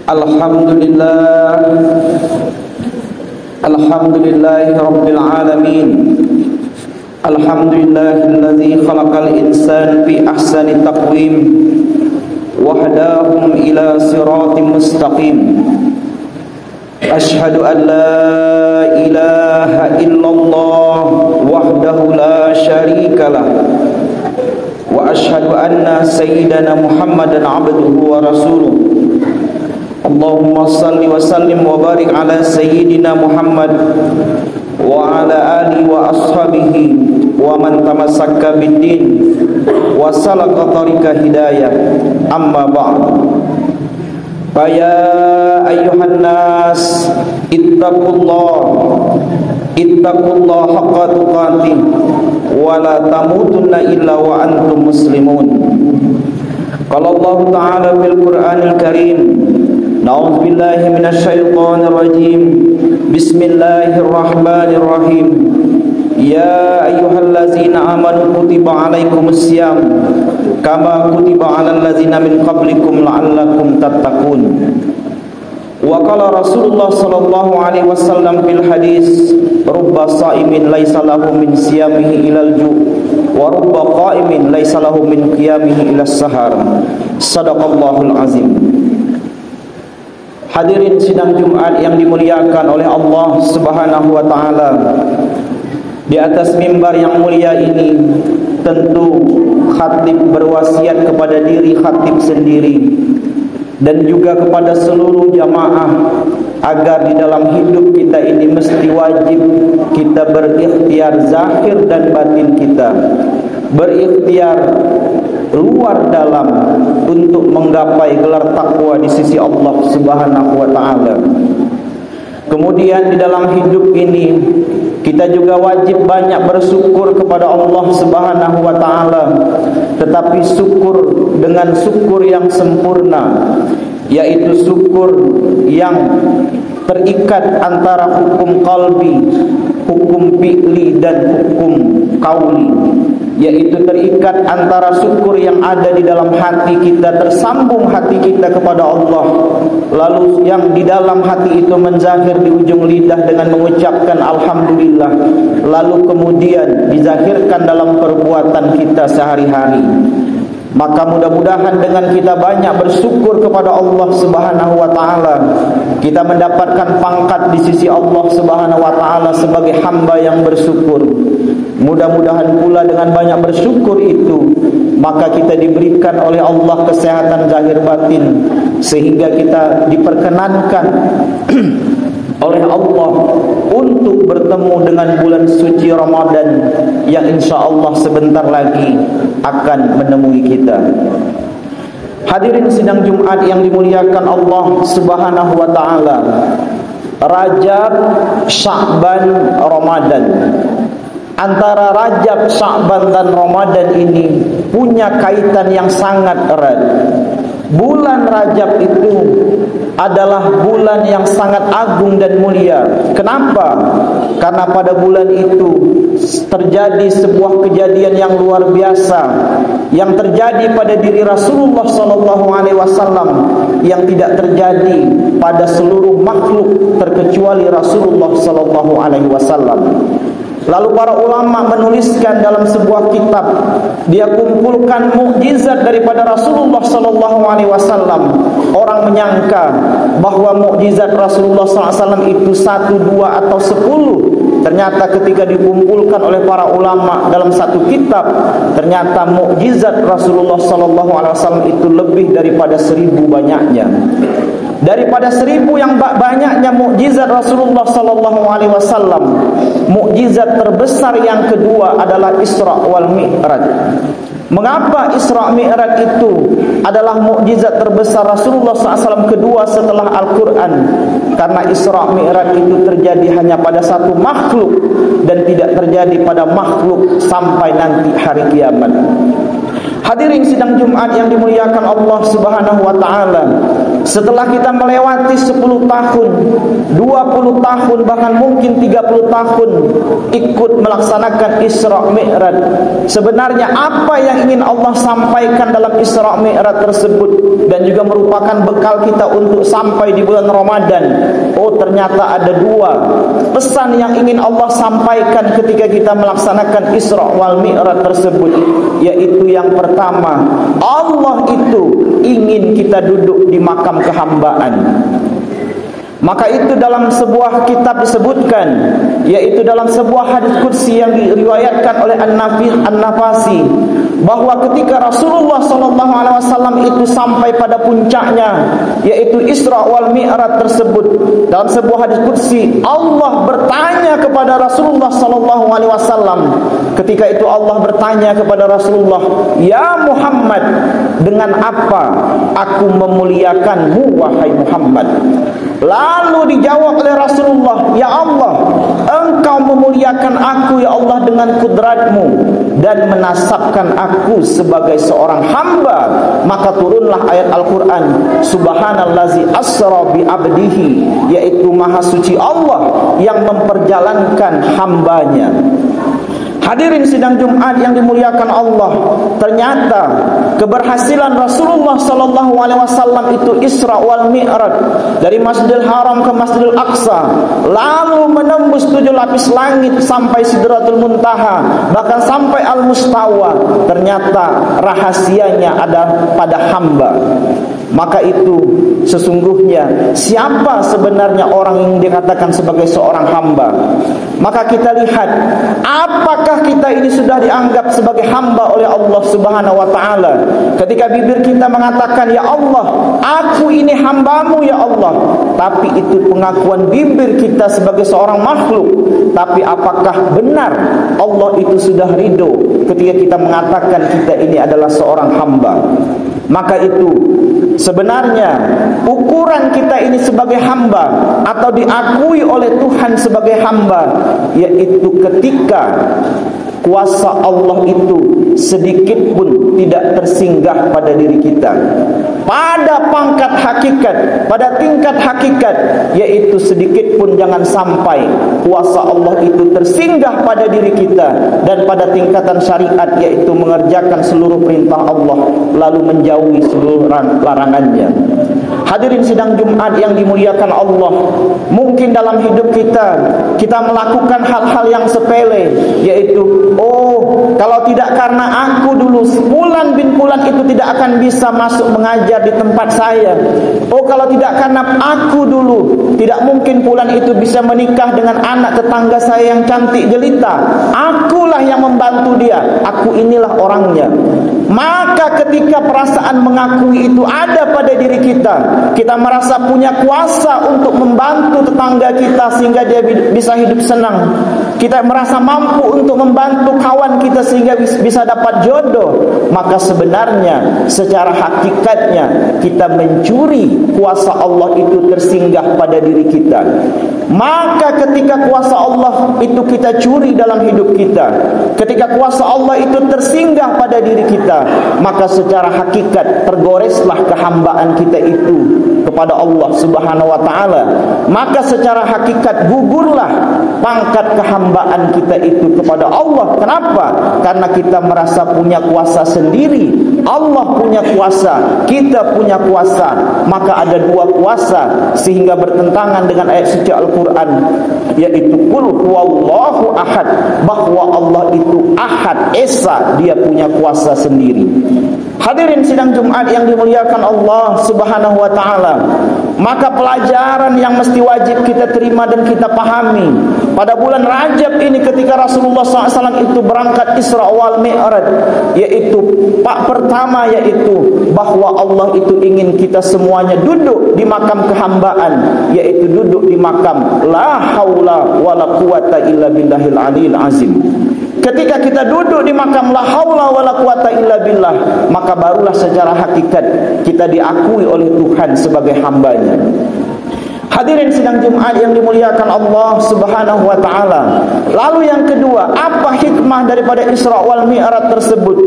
Alhamdulillah, alhamdulillahi rabbil alamin. Alhamdulillahilladzi khalaqal insana fi ahsani taqwim wa hadahum ila siratim mustaqim. Ashhadu an la ilaha illallah wahdahu la syarikalah wa ashhadu anna sayyidana Muhammadan abduhu wa rasuluh. Allahumma salli wa sallim wa barik ala sayyidina Muhammad wa ala alihi wa ashabihi wa man tamassaka bid-din wa salaka tariqa hidayah. Amma ba'd. Fa ya ayyuhan nas ittaqullaha haqqa tuqatih wa la tamutunna illa wa antum muslimun. Qala Allah ta'ala fil Qur'anil Karim, A'udzu billahi minasyaitonir rajim. Bismillahirrahmanirrahim. Ya ayyuhallazina amanu kutiba alaikumus syiyam kama kutiba alal ladzina min qablikum la'allakum tattaqun. Wa qala Rasulullah sallallahu alaihi wasallam fil hadis, rubba sha'imin laisa lahu min siyamihi ilal ju' wa rubba qa'imin laisa lahu min qiyamihi ilas sahar. Shadaqallahul azim. Hadirin sidang Jumat yang dimuliakan oleh Allah Subhanahu wa taala. Di atas mimbar yang mulia ini tentu khatib berwasiat kepada diri khatib sendiri dan juga kepada seluruh jamaah agar di dalam hidup kita ini mesti wajib kita berikhtiar zahir dan batin kita, berikhtiar luar dalam untuk menggapai gelar takwa di sisi Allah Subhanahu wa taala. Kemudian di dalam hidup ini kita juga wajib banyak bersyukur kepada Allah Subhanahu wa taala, tetapi syukur dengan syukur yang sempurna, yaitu syukur yang terikat antara hukum qalbi, hukum fi'li dan hukum qauli, yaitu terikat antara syukur yang ada di dalam hati kita, tersambung hati kita kepada Allah, lalu yang di dalam hati itu menzahir di ujung lidah dengan mengucapkan alhamdulillah, lalu kemudian dizahirkan dalam perbuatan kita sehari-hari. Maka mudah-mudahan dengan kita banyak bersyukur kepada Allah Subhanahu wa taala, kita mendapatkan pangkat di sisi Allah Subhanahu wa taala sebagai hamba yang bersyukur. Mudah-mudahan pula dengan banyak bersyukur itu, maka kita diberikan oleh Allah kesehatan zahir batin, sehingga kita diperkenankan oleh Allah untuk bertemu dengan bulan suci Ramadan yang insya Allah sebentar lagi akan menemui kita. Hadirin sidang Jumat yang dimuliakan Allah Subhanahu wa taala, Rajab, Sya'ban, Ramadan. Antara Rajab, Sya'ban dan Ramadan ini punya kaitan yang sangat erat. Bulan Rajab itu adalah bulan yang sangat agung dan mulia. Kenapa? Karena pada bulan itu terjadi sebuah kejadian yang luar biasa yang terjadi pada diri Rasulullah SAW yang tidak terjadi pada seluruh makhluk terkecuali Rasulullah SAW. Lalu para ulama menuliskan dalam sebuah kitab, dia kumpulkan mukjizat daripada Rasulullah SAW. Orang menyangka bahwa mukjizat Rasulullah SAW itu 1, 2 atau 10. Ternyata ketika dikumpulkan oleh para ulama dalam satu kitab, ternyata mukjizat Rasulullah SAW itu lebih daripada 1000 banyaknya. Daripada 1000 yang banyaknya mukjizat Rasulullah SAW, mukjizat terbesar yang kedua adalah Isra wal Mi'raj. Mengapa Isra Mi'raj itu adalah mukjizat terbesar Rasulullah SAW kedua setelah Al-Quran? Karena Isra Mi'raj itu terjadi hanya pada satu makhluk dan tidak terjadi pada makhluk sampai nanti hari kiamat. Hadirin sidang Jumat yang dimuliakan Allah Subhanahu wa taala, setelah kita melewati 10 tahun, 20 tahun, bahkan mungkin 30 tahun ikut melaksanakan Isra Mi'raj, sebenarnya apa yang ingin Allah sampaikan dalam Isra Mi'raj tersebut, dan juga merupakan bekal kita untuk sampai di bulan Ramadan. Oh, ternyata ada dua pesan yang ingin Allah sampaikan ketika kita melaksanakan Isra wal Mi'raj tersebut, yaitu yang pertama, Allah itu ingin kita duduk di makam kehambaan. Maka itu dalam sebuah kitab disebutkan, yaitu dalam sebuah hadis qudsi yang diriwayatkan oleh An-Nafasi, bahwa ketika Rasulullah SAW itu sampai pada puncaknya, yaitu Isra wal Mi'raj tersebut, dalam sebuah hadis qudsi Allah bertanya kepada Rasulullah SAW. Ketika itu Allah bertanya kepada Rasulullah, "Ya Muhammad, dengan apa aku memuliakanmu wahai Muhammad?" Lalu dijawab oleh Rasulullah, "Ya Allah, Engkau memuliakan aku ya Allah dengan kudratmu dan menasabkan aku sebagai seorang hamba." Maka turunlah ayat Al-Quran, "Subhanallazi asra bi abdihi," yaitu maha suci Allah yang memperjalankan hambanya. Hadirin sidang Jumat yang dimuliakan Allah, ternyata keberhasilan Rasulullah SAW itu Isra wal Mi'raj dari Masjidil Haram ke Masjidil Aqsa, lalu menembus 7 lapis langit sampai Sidratul Muntaha, bahkan sampai Al-Mustawa. Ternyata rahasianya ada pada hamba. Maka itu sesungguhnya siapa sebenarnya orang yang dikatakan sebagai seorang hamba? Maka kita lihat, apakah kita ini sudah dianggap sebagai hamba oleh Allah Subhanahu wa taala? Ketika bibir kita mengatakan, "Ya Allah, aku ini hambamu ya Allah," tapi itu pengakuan bibir kita sebagai seorang makhluk. Tapi apakah benar Allah itu sudah ridho ketika kita mengatakan kita ini adalah seorang hamba? Maka itu sebenarnya ukuran kita ini sebagai hamba atau diakui oleh Tuhan sebagai hamba, yaitu ketika kuasa Allah itu sedikit pun tidak tersinggah pada diri kita. Pada pangkat hakikat, pada tingkat hakikat, yaitu sedikit pun jangan sampai kuasa Allah itu tersinggah pada diri kita. Dan pada tingkatan syariat, yaitu mengerjakan seluruh perintah Allah lalu menjauhi seluruh larangannya. Hadirin sidang Jumat yang dimuliakan Allah, mungkin dalam hidup kita melakukan hal-hal yang sepele, yaitu, "Oh, kalau tidak karena aku dulu, Fulan bin Fulan itu tidak akan bisa masuk mengajar di tempat saya. Oh, kalau tidak karena aku dulu, tidak mungkin Fulan itu bisa menikah dengan anak tetangga saya yang cantik jelita. Akulah yang membantu dia, aku inilah orangnya." Maka ketika perasaan mengakui itu ada pada diri kita merasa punya kuasa untuk membantu tetangga kita sehingga dia bisa hidup senang. Kita merasa mampu untuk membantu kawan kita sehingga bisa dapat jodoh. Maka sebenarnya secara hakikatnya kita mencuri kuasa Allah itu tersinggah pada diri kita. Maka ketika kuasa Allah itu kita curi dalam hidup kita, ketika kuasa Allah itu tersinggah pada diri kita, maka secara hakikat tergoreslah kehambaan kita itu kepada Allah Subhanahu wa taala. Maka secara hakikat gugurlah pangkat kehambaan kita itu kepada Allah. Kenapa? Karena kita merasa punya kuasa sendiri. Allah punya kuasa, kita punya kuasa. Maka ada dua kuasa sehingga bertentangan dengan ayat suci Al-Quran, yaitu qul huwallahu ahad, bahwa Allah itu ahad, esa, dia punya kuasa sendiri. Hadirin sidang Jumat yang dimuliakan Allah Subhanahu wa taala, maka pelajaran yang mesti wajib kita terima dan kita pahami pada bulan Rajab ini ketika Rasulullah SAW itu berangkat Isra wal Mi'raj, yaitu pertama, yaitu bahwa Allah itu ingin kita semuanya duduk di makam kehambaan, yaitu duduk di makam la haula wala quwata illa billahil aliyil azim. Ketika kita duduk di makam la haula wala quwata illa billah, maka barulah secara hakikat kita diakui oleh Tuhan sebagai hambanya. Hadirin sidang Jumat yang dimuliakan Allah Subhanahu wa taala. Lalu yang kedua, apa hikmah daripada Isra wal Mi'raj tersebut?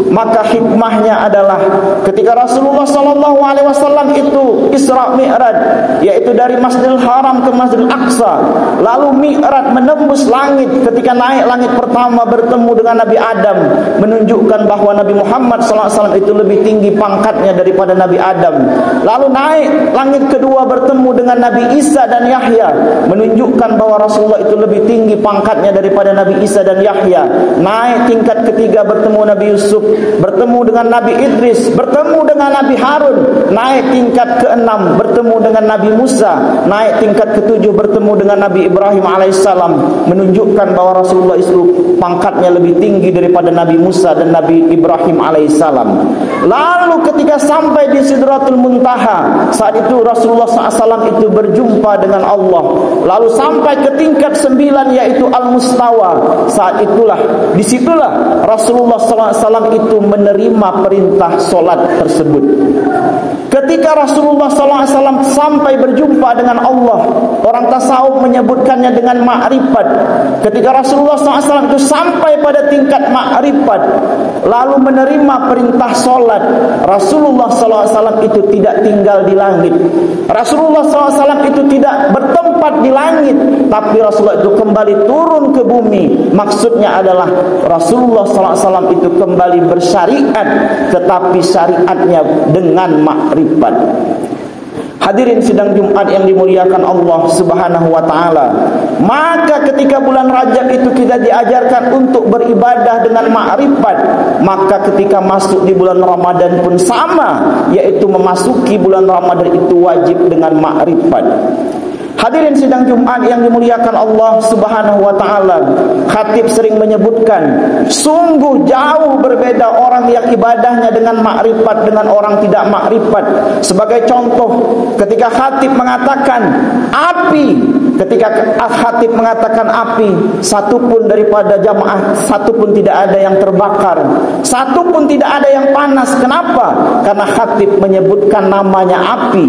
Maka hikmahnya adalah ketika Rasulullah sallallahu alaihi wasallam itu Isra Mi'raj, yaitu dari Masjidil Haram ke Masjidil Aqsa, lalu Mi'raj menembus langit. Ketika naik langit pertama bertemu dengan Nabi Adam, menunjukkan bahwa Nabi Muhammad sallallahu alaihi wasallam itu lebih tinggi pangkatnya daripada Nabi Adam. Lalu naik langit kedua bertemu dengan Nabi Isa dan Yahya, menunjukkan bahwa Rasulullah itu lebih tinggi pangkatnya daripada Nabi Isa dan Yahya. Naik tingkat ketiga bertemu Nabi Yusuf, bertemu dengan Nabi Idris, bertemu dengan Nabi Harun. Naik tingkat keenam bertemu dengan Nabi Musa. Naik tingkat ketujuh bertemu dengan Nabi Ibrahim alaihissalam, menunjukkan bahwa Rasulullah itu pangkatnya lebih tinggi daripada Nabi Musa dan Nabi Ibrahim alaihissalam. Lalu ketika sampai di Sidratul Muntaha, saat itu Rasulullah SAW itu berjumpa dengan Allah. Lalu sampai ke tingkat 9, yaitu Al-Mustawa. Saat itulah, disitulah Rasulullah SAW itu menerima perintah solat tersebut. Ketika Rasulullah SAW sampai berjumpa dengan Allah, orang tasawuf menyebutkannya dengan ma'rifat. Ketika Rasulullah SAW itu sampai pada tingkat ma'rifat, lalu menerima perintah solat, Rasulullah SAW itu tidak tinggal di langit. Rasulullah SAW itu tidak bertempat di langit, tapi Rasulullah itu kembali turun ke bumi. Maksudnya adalah Rasulullah SAW itu kembali bersyariat, tetapi syariatnya dengan ma'rifat. Hadirin sidang Jumat yang dimuliakan Allah Subhanahu wa taala. Maka ketika bulan Rajab itu kita diajarkan untuk beribadah dengan ma'rifat, maka ketika masuk di bulan Ramadan pun sama, yaitu memasuki bulan Ramadan itu wajib dengan ma'rifat. Hadirin sidang Jumat yang dimuliakan Allah Subhanahu wa taala. Khatib sering menyebutkan, sungguh jauh berbeda orang yang ibadahnya dengan makrifat dengan orang tidak makrifat. Sebagai contoh, ketika khatib mengatakan api, ketika khatib mengatakan api, satu pun daripada jamaah, satu pun tidak ada yang terbakar, satu pun tidak ada yang panas. Kenapa? Karena khatib menyebutkan namanya api.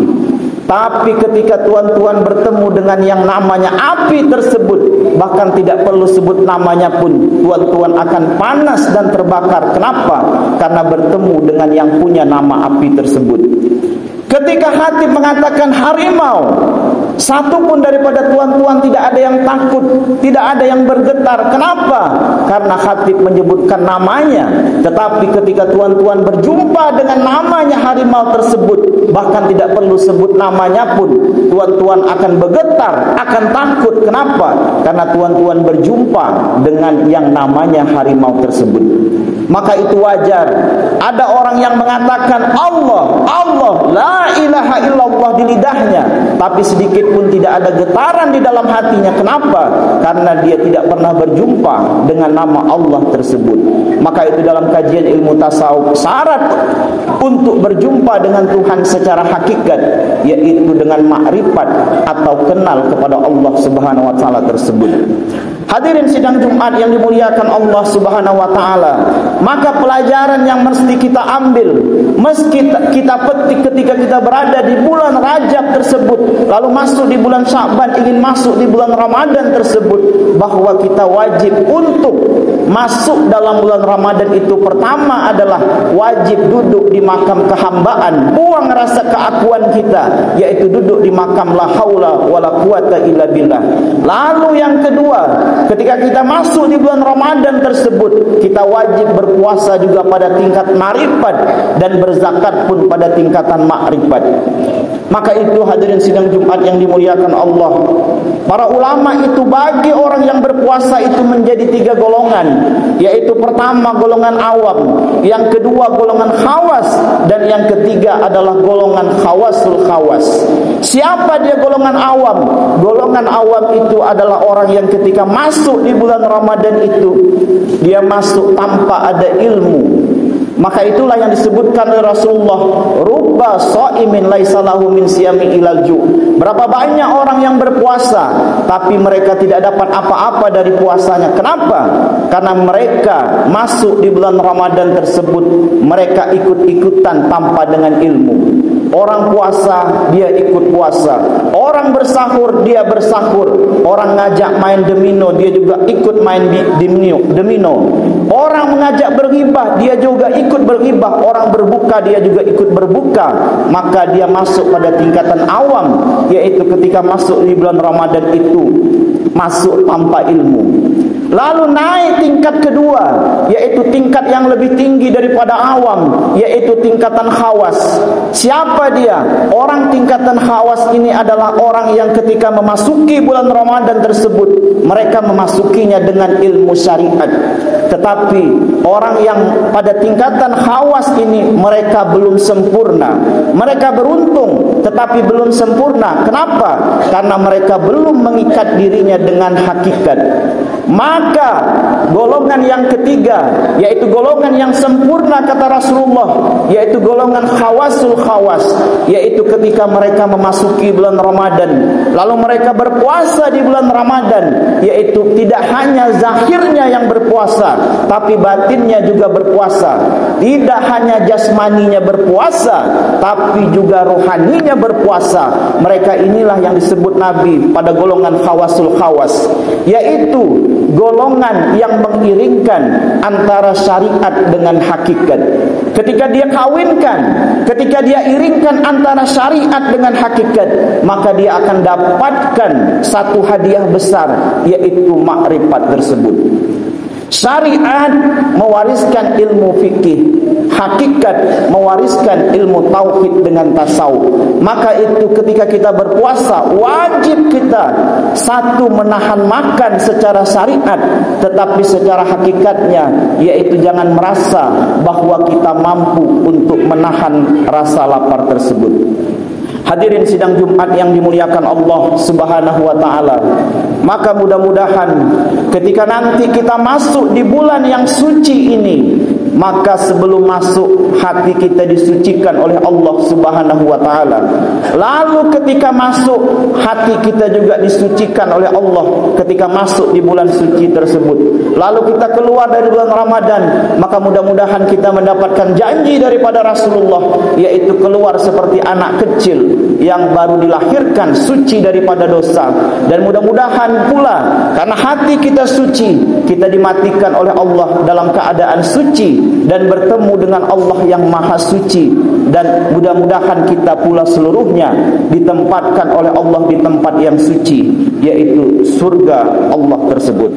Tapi ketika tuan-tuan bertemu dengan yang namanya api tersebut, bahkan tidak perlu sebut namanya pun, tuan-tuan akan panas dan terbakar. Kenapa? Karena bertemu dengan yang punya nama api tersebut. Ketika khatib mengatakan harimau, satu pun daripada tuan-tuan tidak ada yang takut, tidak ada yang bergetar. Kenapa? Karena khatib menyebutkan namanya. Tetapi ketika tuan-tuan berjumpa dengan namanya harimau tersebut, bahkan tidak perlu sebut namanya pun, tuan-tuan akan bergetar, akan takut. Kenapa? Karena tuan-tuan berjumpa dengan yang namanya harimau tersebut. Maka itu wajar ada orang yang mengatakan Allah, Allah, la ilaha illallah di lidahnya, tapi sedikit pun tidak ada getaran di dalam hatinya. Kenapa? Karena dia tidak pernah berjumpa dengan nama Allah tersebut. Maka itu dalam kajian ilmu tasawuf, syarat untuk berjumpa dengan Tuhan secara hakikat, yaitu dengan makrifat atau kenal kepada Allah Subhanahu wa taala tersebut. Hadirin sidang Jumat yang dimuliakan Allah Subhanahu wa taala. Maka pelajaran yang mesti kita ambil, mesti kita petik ketika kita berada di bulan Rajab tersebut, lalu masuk di bulan Sya'ban, ingin masuk di bulan Ramadan tersebut, bahwa kita wajib untuk masuk dalam bulan Ramadan itu, pertama adalah wajib duduk di makam kehambaan, buang rasa keakuan kita, yaitu duduk di makam la haula wala quwata illa billah. Lalu yang kedua, ketika kita masuk di bulan Ramadan tersebut, kita wajib berpuasa juga pada tingkat ma'rifat dan berzakat pun pada tingkatan ma'rifat. Maka itu hadirin sidang Jumat yang dimuliakan Allah, para ulama itu bagi orang yang berpuasa itu menjadi 3 golongan, yaitu pertama golongan awam, yang kedua golongan khawas, dan yang ketiga adalah golongan khawasul khawas. Siapa dia golongan awam? Golongan awam itu adalah orang yang ketika masuk di bulan Ramadan itu, dia masuk tanpa ada ilmu. Maka itulah yang disebutkan oleh Rasulullah, rubba shaimin laisa lahu min siyami ilal ju'. Berapa banyak orang yang berpuasa tapi mereka tidak dapat apa-apa dari puasanya. Kenapa? Karena mereka masuk di bulan Ramadan tersebut, mereka ikut-ikutan tanpa dengan ilmu. Orang puasa, dia ikut puasa. Orang bersahur, dia bersahur. Orang ngajak main domino, dia juga ikut main domino. Orang mengajak berghibah, dia juga ikut berghibah. Orang berbuka, dia juga ikut berbuka. Maka dia masuk pada tingkatan awam, yaitu ketika masuk di bulan Ramadan itu masuk tanpa ilmu. Lalu naik tingkat kedua, yaitu tingkat yang lebih tinggi daripada awam, yaitu tingkatan khawas. Siapa dia? Orang tingkatan khawas ini adalah orang yang ketika memasuki bulan Ramadan tersebut, mereka memasukinya dengan ilmu syariat. Tetapi orang yang pada tingkatan khawas ini, mereka belum sempurna. Mereka beruntung, tetapi belum sempurna. Kenapa? Karena mereka belum mengikat dirinya dengan hakikat. Maka golongan yang ketiga, yaitu golongan yang sempurna kata Rasulullah, yaitu golongan khawasul khawas, yaitu ketika mereka memasuki bulan Ramadan, lalu mereka berpuasa di bulan Ramadan, yaitu tidak hanya zahirnya yang berpuasa, tapi batinnya juga berpuasa. Tidak hanya jasmaninya berpuasa, tapi juga rohaninya berpuasa. Mereka inilah yang disebut Nabi pada golongan khawasul khawas, yaitu golongan yang mengiringkan antara syariat dengan hakikat. Ketika dia kawinkan, ketika dia iringkan antara syariat dengan hakikat, maka dia akan dapatkan satu hadiah besar, yaitu makrifat tersebut. Syariat mewariskan ilmu fikih, hakikat mewariskan ilmu tauhid dengan tasawuf. Maka itu ketika kita berpuasa, wajib kita satu menahan makan secara syariat, tetapi secara hakikatnya yaitu jangan merasa bahwa kita mampu untuk menahan rasa lapar tersebut. Hadirin sidang Jumat yang dimuliakan Allah Subhanahu wa taala. Maka mudah-mudahan ketika nanti kita masuk di bulan yang suci ini, maka sebelum masuk hati kita disucikan oleh Allah Subhanahu wa taala. Lalu ketika masuk, hati kita juga disucikan oleh Allah ketika masuk di bulan suci tersebut. Lalu kita keluar dari bulan Ramadan, maka mudah-mudahan kita mendapatkan janji daripada Rasulullah, yaitu keluar seperti anak kecil yang baru dilahirkan, suci daripada dosa. Dan mudah-mudahan pula karena hati kita suci, kita dimatikan oleh Allah dalam keadaan suci dan bertemu dengan Allah yang maha suci. Dan mudah-mudahan kita pula seluruhnya ditempatkan oleh Allah di tempat yang suci, yaitu surga Allah tersebut.